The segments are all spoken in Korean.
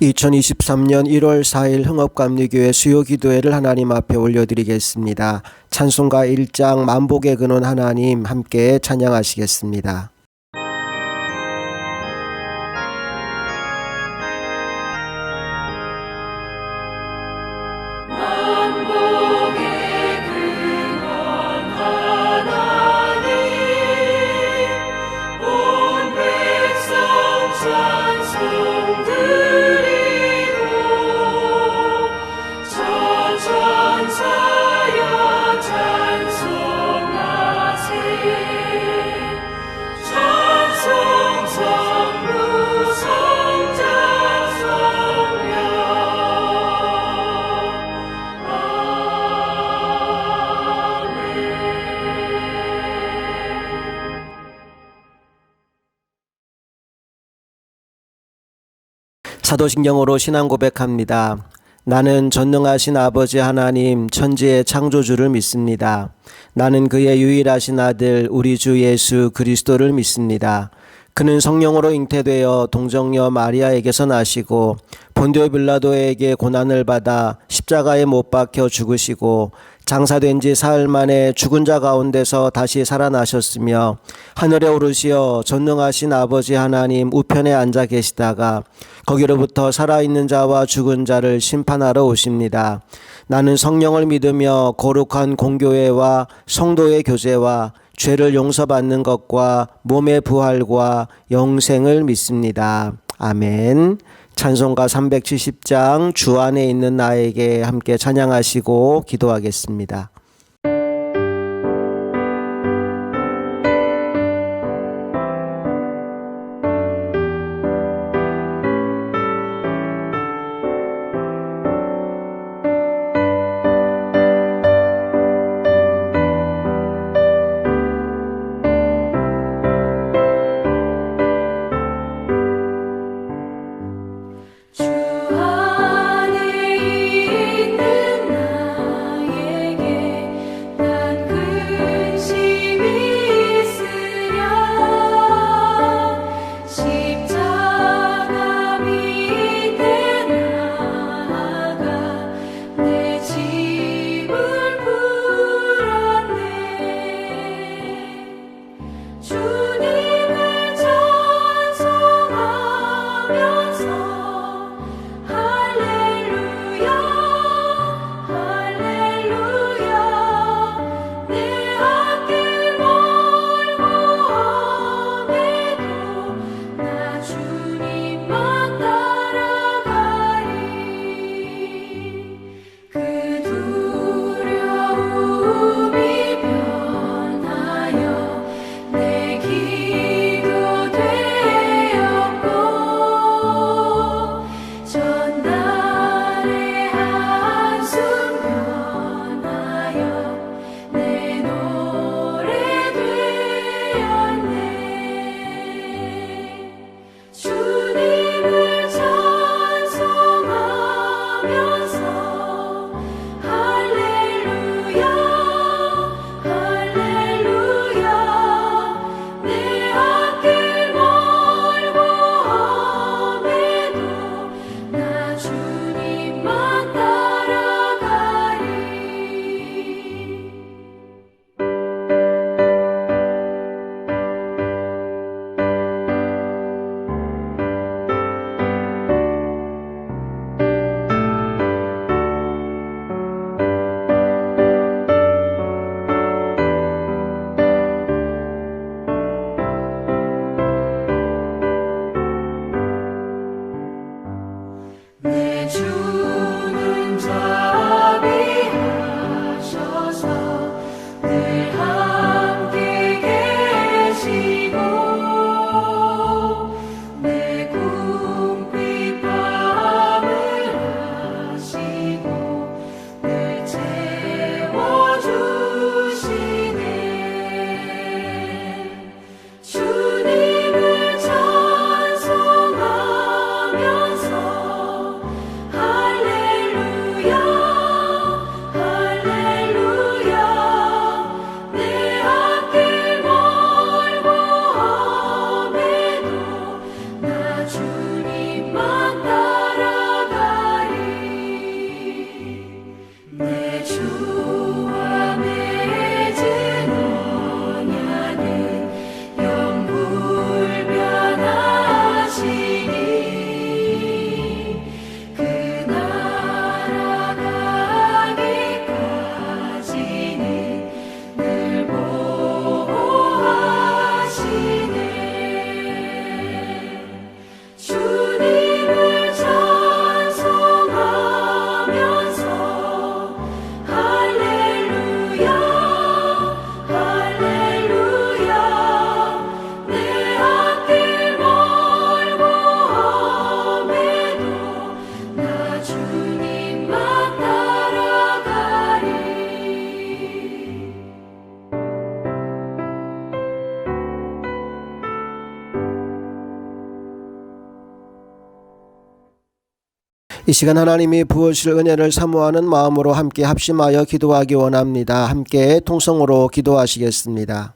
2023년 1월 4일 흥업감리교회 수요기도회를 하나님 앞에 올려드리겠습니다. 찬송가 1장 만복의 근원 하나님 함께 찬양하시겠습니다. 사도신경으로 신앙 고백합니다. 나는 전능하신 아버지 하나님 천지의 창조주를 믿습니다. 나는 그의 유일하신 아들 우리 주 예수 그리스도를 믿습니다. 그는 성령으로 잉태되어 동정녀 마리아에게서 나시고 본디오 빌라도에게 고난을 받아 십자가에 못 박혀 죽으시고 장사된 지 사흘 만에 죽은 자 가운데서 다시 살아나셨으며 하늘에 오르시어 전능하신 아버지 하나님 우편에 앉아 계시다가 거기로부터 살아있는 자와 죽은 자를 심판하러 오십니다. 나는 성령을 믿으며 거룩한 공교회와 성도의 교제와 죄를 용서받는 것과 몸의 부활과 영생을 믿습니다. 아멘. 찬송가 370장 주 안에 있는 나에게 함께 찬양하시고 기도하겠습니다. 주님을 찬송하면서 이 시간 하나님이 부어주실 은혜를 사모하는 마음으로 함께 합심하여 기도하기 원합니다. 함께 통성으로 기도하시겠습니다.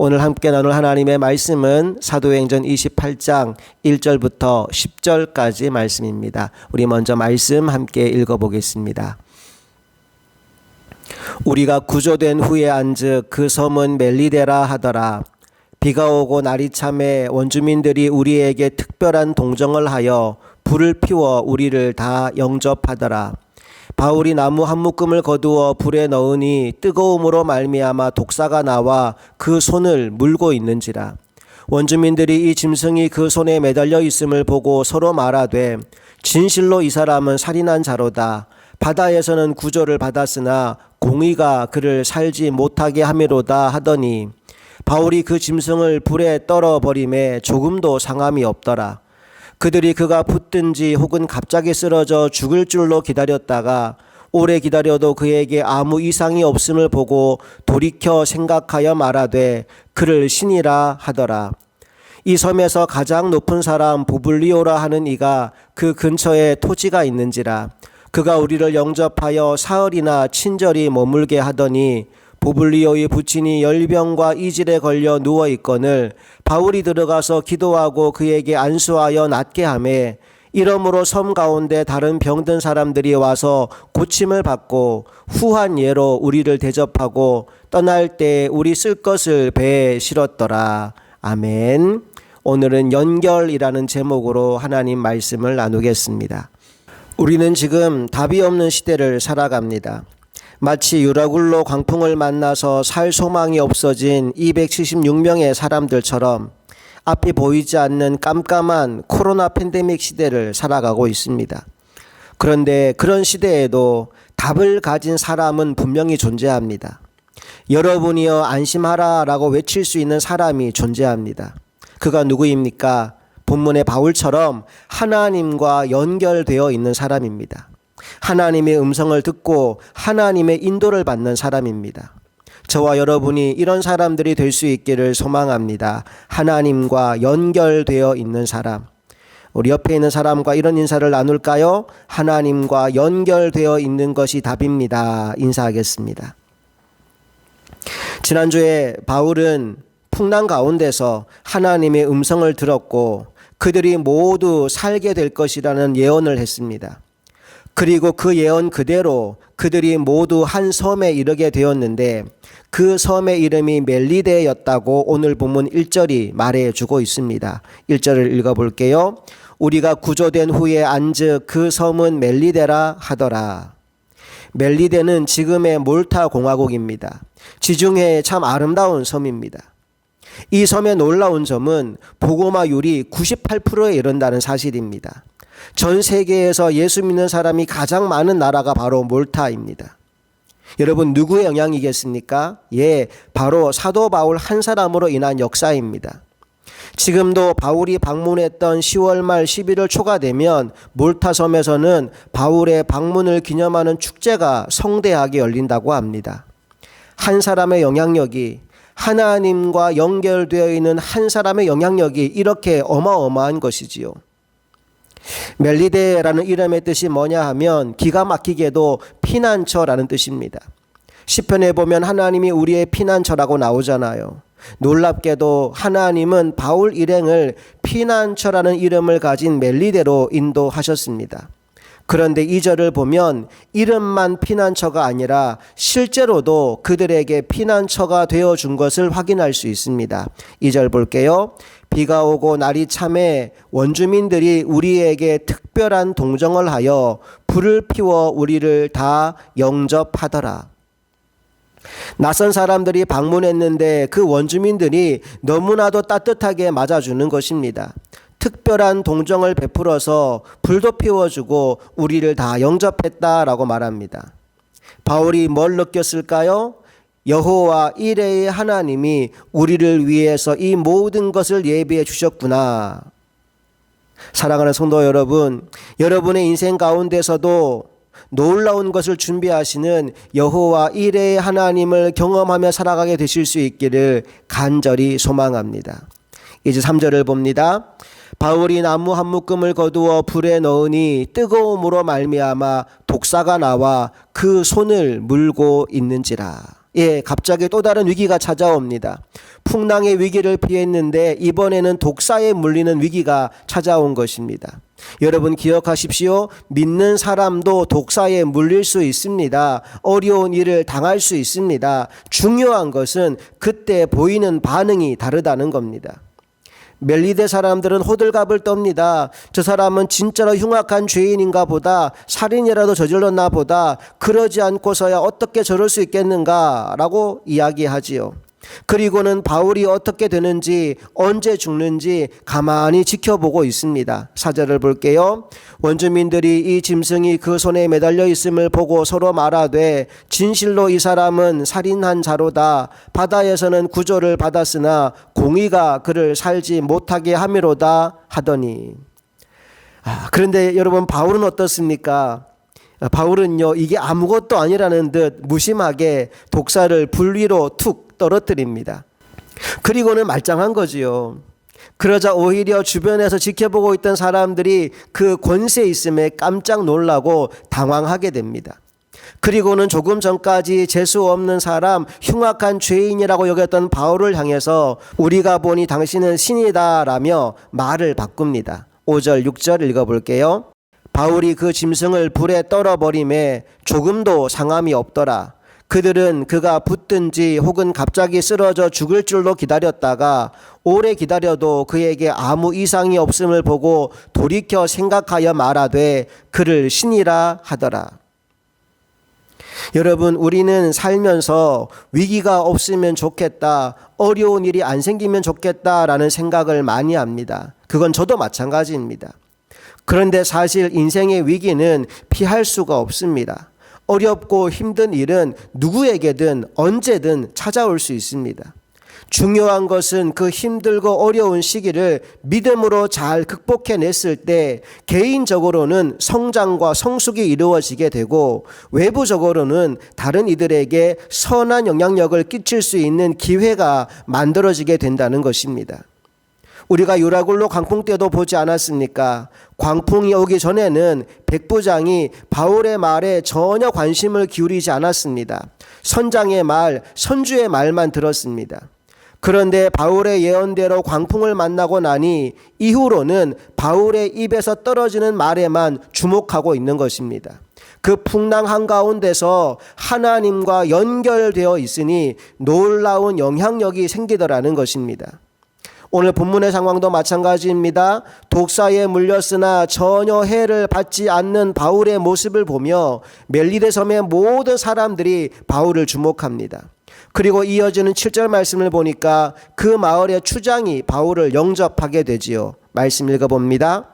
오늘 함께 나눌 하나님의 말씀은 사도행전 28장 1절부터 10절까지 말씀입니다. 우리 먼저 말씀 함께 읽어보겠습니다. 우리가 구조된 후에 앉은 그 섬은 멜리데라 하더라. 비가 오고 날이 참해 원주민들이 우리에게 특별한 동정을 하여 불을 피워 우리를 다 영접하더라. 바울이 나무 한 묶음을 거두어 불에 넣으니 뜨거움으로 말미암아 독사가 나와 그 손을 물고 있는지라. 원주민들이 이 짐승이 그 손에 매달려 있음을 보고 서로 말하되 진실로 이 사람은 살인한 자로다. 바다에서는 구조를 받았으나 공의가 그를 살지 못하게 함이로다 하더니 바울이 그 짐승을 불에 떨어버림에 조금도 상함이 없더라. 그들이 그가 붙든지 혹은 갑자기 쓰러져 죽을 줄로 기다렸다가 오래 기다려도 그에게 아무 이상이 없음을 보고 돌이켜 생각하여 말하되 그를 신이라 하더라. 이 섬에서 가장 높은 사람 부블리오라 하는 이가 그 근처에 토지가 있는지라. 그가 우리를 영접하여 사흘이나 친절히 머물게 하더니 부블리오의 부친이 열병과 이질에 걸려 누워있거늘 바울이 들어가서 기도하고 그에게 안수하여 낫게 하매 이러므로 섬 가운데 다른 병든 사람들이 와서 고침을 받고 후한 예로 우리를 대접하고 떠날 때 우리 쓸 것을 배에 실었더라. 아멘. 오늘은 연결이라는 제목으로 하나님 말씀을 나누겠습니다. 우리는 지금 답이 없는 시대를 살아갑니다. 마치 유라굴로 광풍을 만나서 살 소망이 없어진 276명의 사람들처럼 앞이 보이지 않는 깜깜한 코로나 팬데믹 시대를 살아가고 있습니다. 그런데 그런 시대에도 답을 가진 사람은 분명히 존재합니다. 여러분이여 안심하라 라고 외칠 수 있는 사람이 존재합니다. 그가 누구입니까? 본문의 바울처럼 하나님과 연결되어 있는 사람입니다. 하나님의 음성을 듣고 하나님의 인도를 받는 사람입니다. 저와 여러분이 이런 사람들이 될 수 있기를 소망합니다. 하나님과 연결되어 있는 사람. 우리 옆에 있는 사람과 이런 인사를 나눌까요? 하나님과 연결되어 있는 것이 답입니다. 인사하겠습니다. 지난주에 바울은 풍랑 가운데서 하나님의 음성을 들었고 그들이 모두 살게 될 것이라는 예언을 했습니다. 그리고 그 예언 그대로 그들이 모두 한 섬에 이르게 되었는데 그 섬의 이름이 멜리데였다고 오늘 본문 1절이 말해주고 있습니다. 1절을 읽어볼게요. 우리가 구조된 후에 앉은 그 섬은 멜리데라 하더라. 멜리데는 지금의 몰타 공화국입니다. 지중해의 참 아름다운 섬입니다. 이 섬의 놀라운 점은 복음화율이 98%에 이른다는 사실입니다. 전 세계에서 예수 믿는 사람이 가장 많은 나라가 바로 몰타입니다. 여러분 누구의 영향이겠습니까? 바로 사도 바울 한 사람으로 인한 역사입니다. 지금도 바울이 방문했던 10월 말 11월 초가 되면 몰타섬에서는 바울의 방문을 기념하는 축제가 성대하게 열린다고 합니다. 한 사람의 영향력이, 하나님과 연결되어 있는 한 사람의 영향력이 이렇게 어마어마한 것이지요. 멜리데라는 이름의 뜻이 뭐냐 하면 기가 막히게도 피난처라는 뜻입니다. 시편에 보면 하나님이 우리의 피난처라고 나오잖아요. 놀랍게도 하나님은 바울 일행을 피난처라는 이름을 가진 멜리데로 인도하셨습니다. 그런데 2절을 보면 이름만 피난처가 아니라 실제로도 그들에게 피난처가 되어준 것을 확인할 수 있습니다. 2절 볼게요. 비가 오고 날이 참해 원주민들이 우리에게 특별한 동정을 하여 불을 피워 우리를 다 영접하더라. 낯선 사람들이 방문했는데 그 원주민들이 너무나도 따뜻하게 맞아주는 것입니다. 특별한 동정을 베풀어서 불도 피워주고 우리를 다 영접했다라고 말합니다. 바울이 뭘 느꼈을까요? 여호와 이레의 하나님이 우리를 위해서 이 모든 것을 예비해 주셨구나. 사랑하는 성도 여러분, 여러분의 인생 가운데서도 놀라운 것을 준비하시는 여호와 이레의 하나님을 경험하며 살아가게 되실 수 있기를 간절히 소망합니다. 이제 3절을 봅니다. 바울이 나무 한 묶음을 거두어 불에 넣으니 뜨거움으로 말미암아 독사가 나와 그 손을 물고 있는지라. 갑자기 또 다른 위기가 찾아옵니다. 풍랑의 위기를 피했는데 이번에는 독사에 물리는 위기가 찾아온 것입니다. 여러분 기억하십시오. 믿는 사람도 독사에 물릴 수 있습니다. 어려운 일을 당할 수 있습니다. 중요한 것은 그때 보이는 반응이 다르다는 겁니다. 멜리데 사람들은 호들갑을 떱니다. 저 사람은 진짜로 흉악한 죄인인가 보다, 살인이라도 저질렀나 보다, 그러지 않고서야 어떻게 저럴 수 있겠는가 라고 이야기하지요. 그리고는 바울이 어떻게 되는지, 언제 죽는지 가만히 지켜보고 있습니다. 4절을 볼게요. 원주민들이 이 짐승이 그 손에 매달려 있음을 보고 서로 말하되 진실로 이 사람은 살인한 자로다. 바다에서는 구조를 받았으나 공의가 그를 살지 못하게 함이로다 하더니. 그런데 여러분 바울은 어떻습니까? 바울은요, 이게 아무것도 아니라는 듯 무심하게 독사를 불 위로 툭 떨어뜨립니다. 그리고는 말짱한 거지요. 그러자 오히려 주변에서 지켜보고 있던 사람들이 그 권세 있음에 깜짝 놀라고 당황하게 됩니다. 그리고는 조금 전까지 재수 없는 사람, 흉악한 죄인이라고 여겼던 바울을 향해서 우리가 보니 당신은 신이다 라며 말을 바꿉니다. 5절 6절 읽어볼게요. 바울이 그 짐승을 불에 떨어버림에 조금도 상함이 없더라. 그들은 그가 붙든지 혹은 갑자기 쓰러져 죽을 줄로 기다렸다가 오래 기다려도 그에게 아무 이상이 없음을 보고 돌이켜 생각하여 말하되 그를 신이라 하더라. 여러분, 우리는 살면서 위기가 없으면 좋겠다, 어려운 일이 안 생기면 좋겠다라는 생각을 많이 합니다. 그건 저도 마찬가지입니다. 그런데 사실 인생의 위기는 피할 수가 없습니다. 어렵고 힘든 일은 누구에게든 언제든 찾아올 수 있습니다. 중요한 것은 그 힘들고 어려운 시기를 믿음으로 잘 극복해냈을 때 개인적으로는 성장과 성숙이 이루어지게 되고 외부적으로는 다른 이들에게 선한 영향력을 끼칠 수 있는 기회가 만들어지게 된다는 것입니다. 우리가 유라굴로 광풍 때도 보지 않았습니까? 광풍이 오기 전에는 백부장이 바울의 말에 전혀 관심을 기울이지 않았습니다. 선장의 말, 선주의 말만 들었습니다. 그런데 바울의 예언대로 광풍을 만나고 나니 이후로는 바울의 입에서 떨어지는 말에만 주목하고 있는 것입니다. 그 풍랑 한가운데서 하나님과 연결되어 있으니 놀라운 영향력이 생기더라는 것입니다. 오늘 본문의 상황도 마찬가지입니다. 독사에 물렸으나 전혀 해를 받지 않는 바울의 모습을 보며 멜리데 섬의 모든 사람들이 바울을 주목합니다. 그리고 이어지는 7절 말씀을 보니까 그 마을의 추장이 바울을 영접하게 되지요. 말씀 읽어봅니다.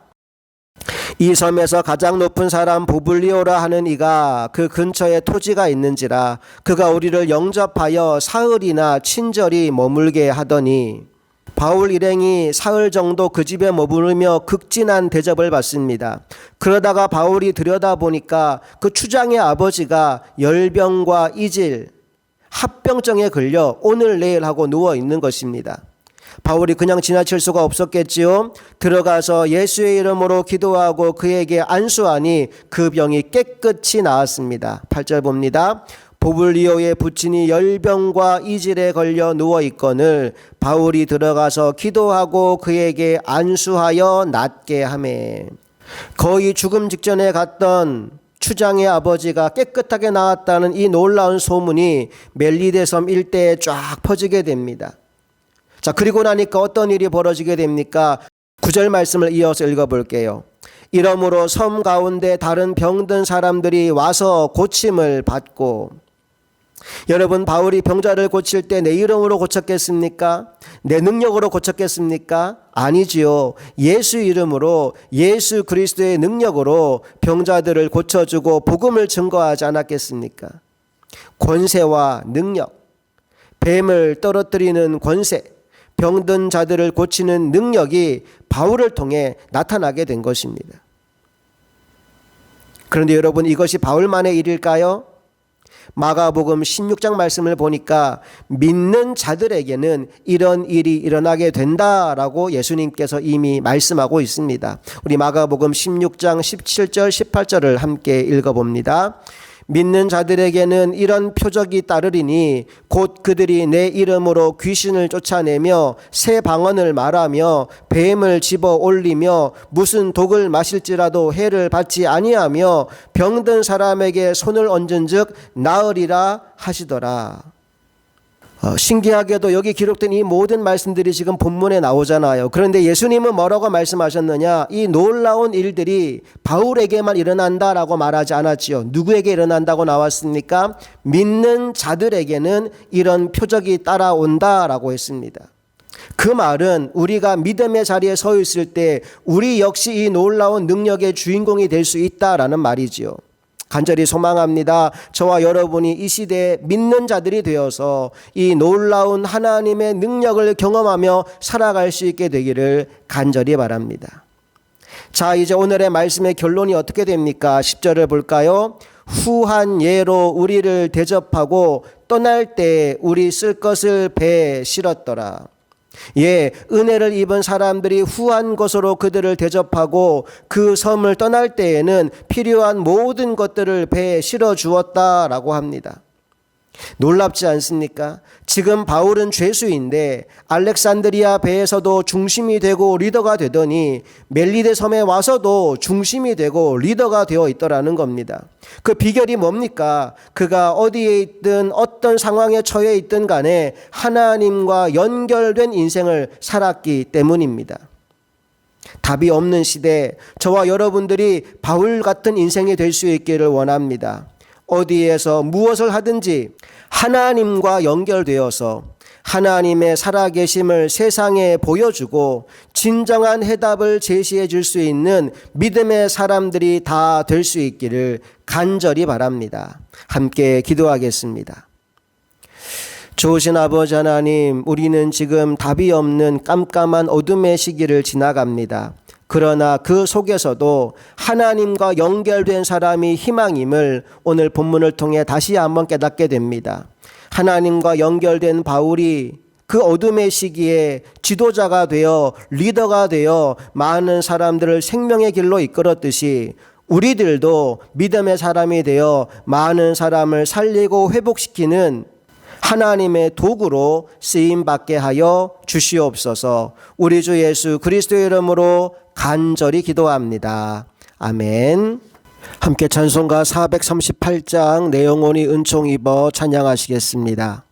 이 섬에서 가장 높은 사람 부블리오라 하는 이가 그 근처에 토지가 있는지라 그가 우리를 영접하여 사흘이나 친절히 머물게 하더니. 바울 일행이 사흘 정도 그 집에 머무르며 극진한 대접을 받습니다. 그러다가 바울이 들여다보니까 그 추장의 아버지가 열병과 이질, 합병증에 걸려 오늘 내일 하고 누워 있는 것입니다. 바울이 그냥 지나칠 수가 없었겠지요. 들어가서 예수의 이름으로 기도하고 그에게 안수하니 그 병이 깨끗이 나았습니다. 8절 봅니다. 보블리오의 부친이 열병과 이질에 걸려 누워있거늘 바울이 들어가서 기도하고 그에게 안수하여 낫게 하매. 거의 죽음 직전에 갔던 추장의 아버지가 깨끗하게 나았다는 이 놀라운 소문이 멜리데 섬 일대에 쫙 퍼지게 됩니다. 자, 그리고 나니까 어떤 일이 벌어지게 됩니까? 9절 말씀을 이어서 읽어볼게요. 이러므로 섬 가운데 다른 병든 사람들이 와서 고침을 받고. 여러분, 바울이 병자를 고칠 때 내 이름으로 고쳤겠습니까? 내 능력으로 고쳤겠습니까? 아니지요. 예수 이름으로, 예수 그리스도의 능력으로 병자들을 고쳐주고 복음을 증거하지 않았겠습니까? 권세와 능력, 뱀을 떨어뜨리는 권세, 병든 자들을 고치는 능력이 바울을 통해 나타나게 된 것입니다. 그런데 여러분, 이것이 바울만의 일일까요? 마가복음 16장 말씀을 보니까 믿는 자들에게는 이런 일이 일어나게 된다라고 예수님께서 이미 말씀하고 있습니다. 우리 마가복음 16장 17절 18절을 함께 읽어봅니다. 믿는 자들에게는 이런 표적이 따르리니 곧 그들이 내 이름으로 귀신을 쫓아내며 새 방언을 말하며 뱀을 집어 올리며 무슨 독을 마실지라도 해를 받지 아니하며 병든 사람에게 손을 얹은즉 나으리라 하시더라. 신기하게도 여기 기록된 이 모든 말씀들이 지금 본문에 나오잖아요. 그런데 예수님은 뭐라고 말씀하셨느냐? 이 놀라운 일들이 바울에게만 일어난다라고 말하지 않았지요. 누구에게 일어난다고 나왔습니까? 믿는 자들에게는 이런 표적이 따라온다라고 했습니다. 그 말은 우리가 믿음의 자리에 서 있을 때 우리 역시 이 놀라운 능력의 주인공이 될 수 있다라는 말이지요. 간절히 소망합니다. 저와 여러분이 이 시대에 믿는 자들이 되어서 이 놀라운 하나님의 능력을 경험하며 살아갈 수 있게 되기를 간절히 바랍니다. 자, 이제 오늘의 말씀의 결론이 어떻게 됩니까? 10절을 볼까요? 후한 예로 우리를 대접하고 떠날 때 우리 쓸 것을 배에 실었더라. 예, 은혜를 입은 사람들이 후한 것으로 그들을 대접하고 그 섬을 떠날 때에는 필요한 모든 것들을 배에 실어 주었다라고 합니다. 놀랍지 않습니까? 지금 바울은 죄수인데 알렉산드리아 배에서도 중심이 되고 리더가 되더니 멜리데 섬에 와서도 중심이 되고 리더가 되어 있더라는 겁니다. 그 비결이 뭡니까? 그가 어디에 있든 어떤 상황에 처해 있든 간에 하나님과 연결된 인생을 살았기 때문입니다. 답이 없는 시대, 저와 여러분들이 바울 같은 인생이 될 수 있기를 원합니다. 어디에서 무엇을 하든지 하나님과 연결되어서 하나님의 살아계심을 세상에 보여주고 진정한 해답을 제시해 줄 수 있는 믿음의 사람들이 다 될 수 있기를 간절히 바랍니다. 함께 기도하겠습니다. 좋으신 아버지 하나님, 우리는 지금 답이 없는 깜깜한 어둠의 시기를 지나갑니다. 그러나 그 속에서도 하나님과 연결된 사람이 희망임을 오늘 본문을 통해 다시 한번 깨닫게 됩니다. 하나님과 연결된 바울이 그 어둠의 시기에 지도자가 되어 리더가 되어 많은 사람들을 생명의 길로 이끌었듯이 우리들도 믿음의 사람이 되어 많은 사람을 살리고 회복시키는 하나님의 도구로 쓰임받게 하여 주시옵소서. 우리 주 예수 그리스도의 이름으로 간절히 기도합니다. 아멘. 함께 찬송가 438장 내 영혼이 은총 입어 찬양하시겠습니다.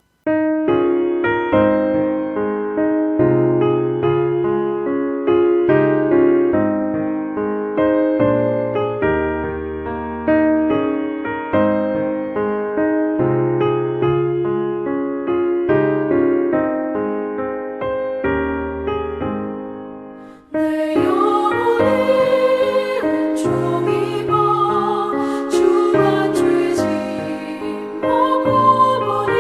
주와 죄짐 먹어버린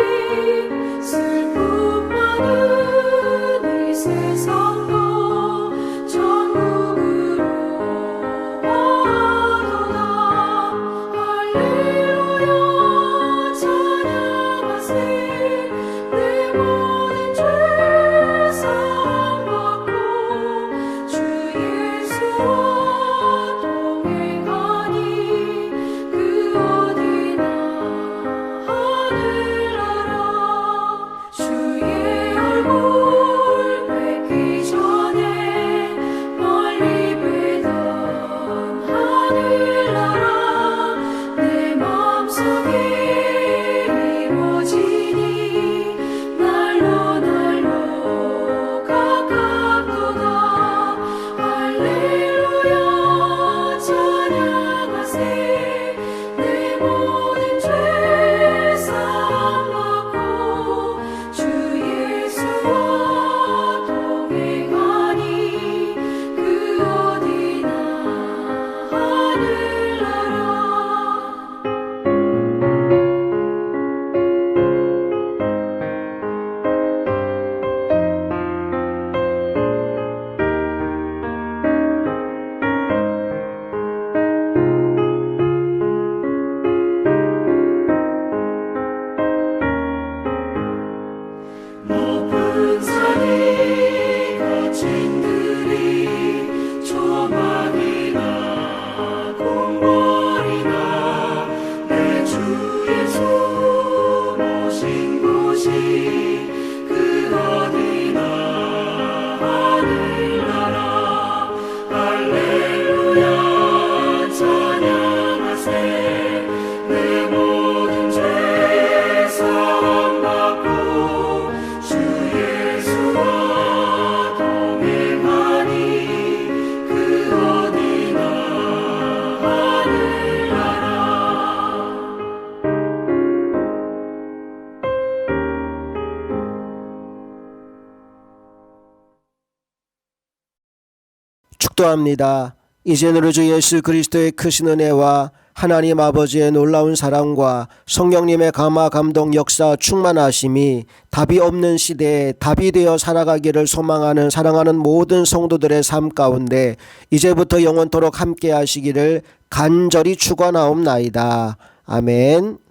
축도합니다. 이제는 우리 주 예수 그리스도의 크신 은혜와 하나님 아버지의 놀라운 사랑과 성령님의 감화 감동 역사 충만하심이 답이 없는 시대에 답이 되어 살아가기를 소망하는 사랑하는 모든 성도들의 삶 가운데 이제부터 영원토록 함께 하시기를 간절히 축원하옵나이다. 아멘.